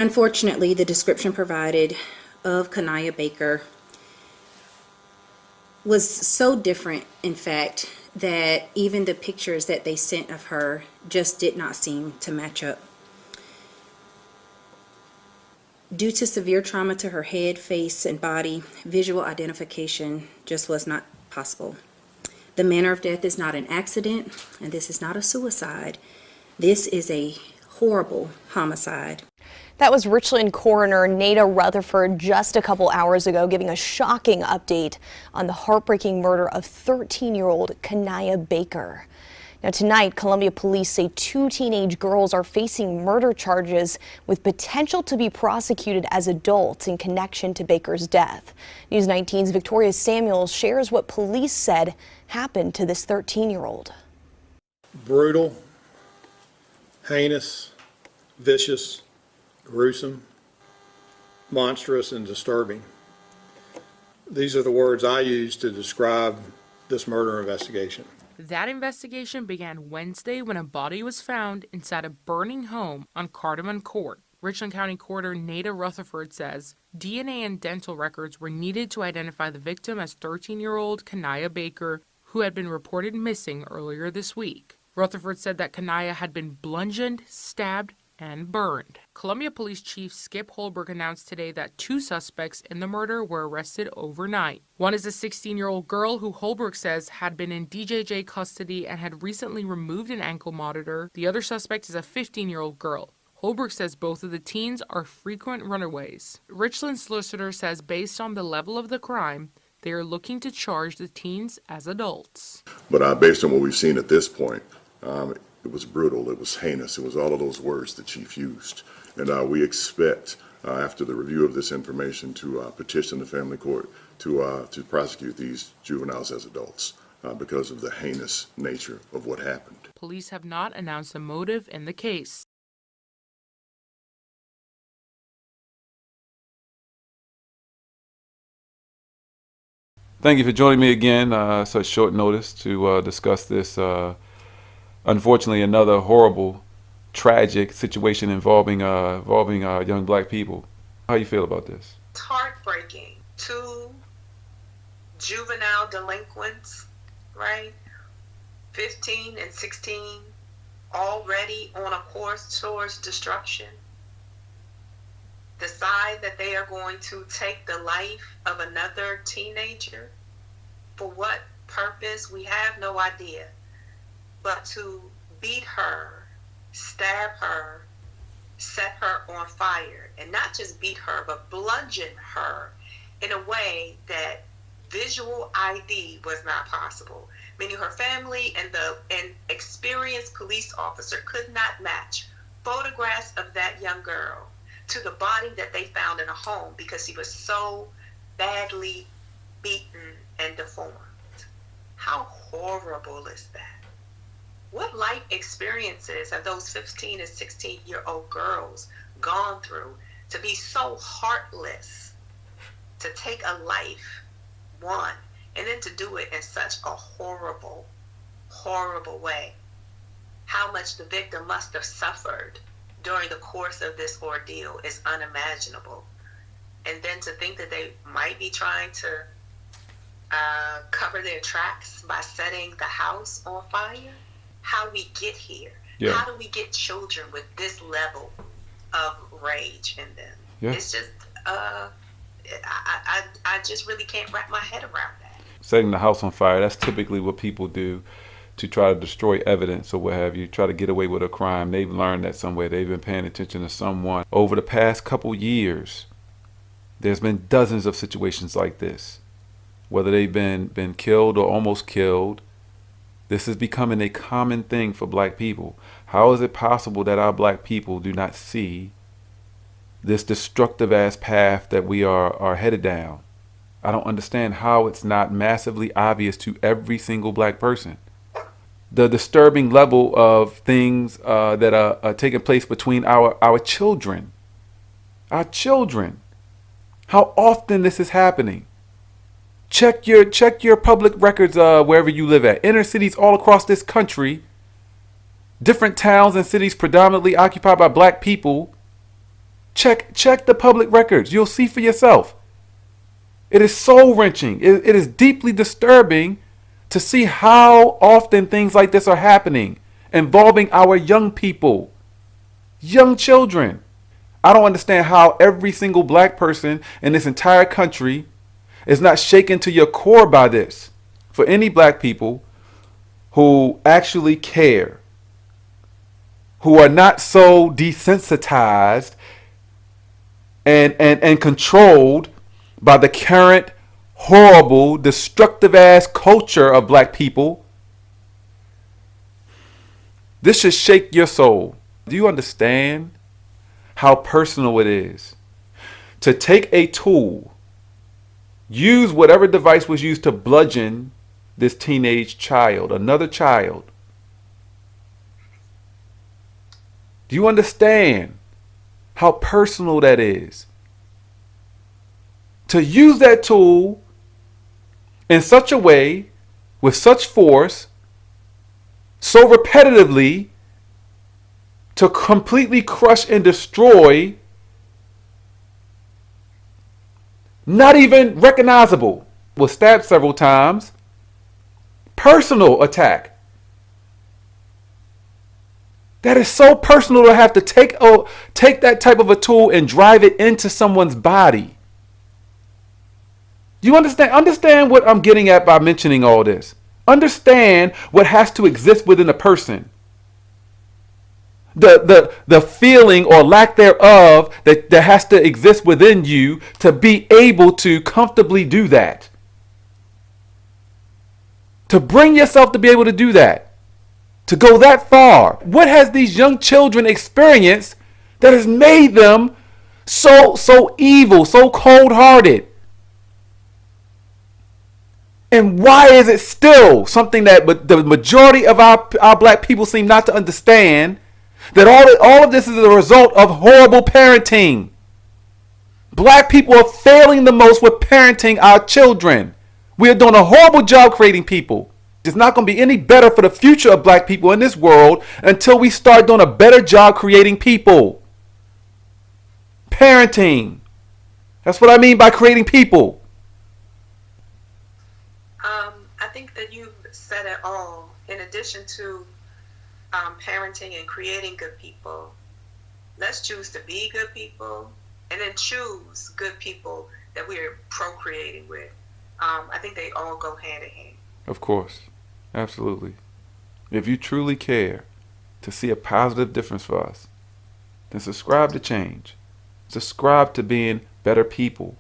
Unfortunately, the description provided of Kanaya Baker was so different, in fact, that even the pictures that they sent of her just did not seem to match up. Due to severe trauma to her head, face, and body, visual identification just was not possible. The manner of death is not an accident, and this is not a suicide. This is a horrible homicide. That was Richland coroner Nada Rutherford just a couple hours ago giving a shocking update on the heartbreaking murder of 13-year-old Kanaya Baker. Now tonight, Columbia police say 2 teenage girls are facing murder charges with potential to be prosecuted as adults in connection to Baker's death. News 19's Victoria Samuels shares what police said happened to this 13-year-old. Brutal, heinous, vicious, gruesome, monstrous, and disturbing. These are the words I use to describe this murder investigation. That investigation began Wednesday when a body was found inside a burning home on Cardamom Court. Richland County Coroner Nada Rutherford says DNA and dental records were needed to identify the victim as 13-year-old Kanaya Baker, who had been reported missing earlier this week. Rutherford said that Kanaya had been bludgeoned, stabbed, and burned. Columbia Police Chief Skip Holbrook announced today that 2 suspects in the murder were arrested overnight. One is a 16-year-old girl who Holbrook says had been in DJJ custody and had recently removed an ankle monitor. The other suspect is a 15-year-old girl. Holbrook says both of the teens are frequent runaways. Richland's solicitor says based on the level of the crime, they are looking to charge the teens as adults. But based on what we've seen at this point, it was brutal, it was heinous, it was all of those words the chief used. And we expect, after the review of this information, to petition the family court to prosecute these juveniles as adults because of the heinous nature of what happened. Police have not announced a motive in the case. Thank you for joining me again, such short notice to discuss this, unfortunately, another horrible, tragic situation involving young black people. How you feel about this? It's heartbreaking. 2 juvenile delinquents, right? 15 and 16, already on a course towards destruction, decide that they are going to take the life of another teenager. For what purpose, we have no idea. But to beat her, stab her, set her on fire, and not just beat her, but bludgeon her in a way that visual ID was not possible. Meaning her family and an experienced police officer could not match photographs of that young girl to the body that they found in a home because she was so badly beaten and deformed. How horrible is that? What life experiences have those 15 and 16-year-old girls gone through to be so heartless, to take a life, one, and then to do it in such a horrible, horrible way? How much the victim must have suffered during the course of this ordeal is unimaginable. And then to think that they might be trying to cover their tracks by setting the house on fire. How we get here? Yeah. How do we get children with this level of rage in them? Yeah. It's just, I just really can't wrap my head around that. Setting the house on fire, that's typically what people do to try to destroy evidence or what have you, try to get away with a crime. They've learned that somewhere. They've been paying attention to someone. Over the past couple years, there's been dozens of situations like this. Whether they've been killed or almost killed, this is becoming a common thing for black people. How is it possible that our black people do not see this destructive ass path that we are headed down? I don't understand how it's not massively obvious to every single black person. The disturbing level of things that are taking place between our children. Our children. How often this is happening. Check your public records wherever you live at. Inner cities all across this country. Different towns and cities predominantly occupied by black people. Check the public records. You'll see for yourself. It is soul-wrenching. It is deeply disturbing to see how often things like this are happening, involving our young people, young children. I don't understand how every single black person in this entire country is not shaken to your core by this. For any black people who actually care, who are not so desensitized and controlled by the current horrible, destructive ass culture of black people, this should shake your soul. Do you understand how personal it is to take a tool, use whatever device was used to bludgeon this teenage child, another child? Do you understand how personal that is? To use that tool in such a way, with such force, so repetitively, to completely crush and destroy, not even recognizable, was stabbed several times, personal attack. That is so personal to have to take that type of a tool and drive it into someone's body. Do you understand? Understand what I'm getting at by mentioning all this. Understand what has to exist within a person. The feeling or lack thereof that has to exist within you to be able to comfortably do that. To bring yourself to be able to do that. To go that far. What has these young children experienced that has made them so evil, so cold-hearted? And why is it still something that the majority of our black people seem not to understand, that all of this is a result of horrible parenting? Black people are failing the most with parenting our children. We are doing a horrible job creating people. It's not going to be any better for the future of black people in this world until we start doing a better job creating people. Parenting. That's what I mean by creating people. I think that you've said it all. In addition to parenting and creating good people, let's choose to be good people and then choose good people that we're procreating with. I think they all go hand in hand. Of course. Absolutely. If you truly care to see a positive difference for us, then subscribe to change. Subscribe to being better people.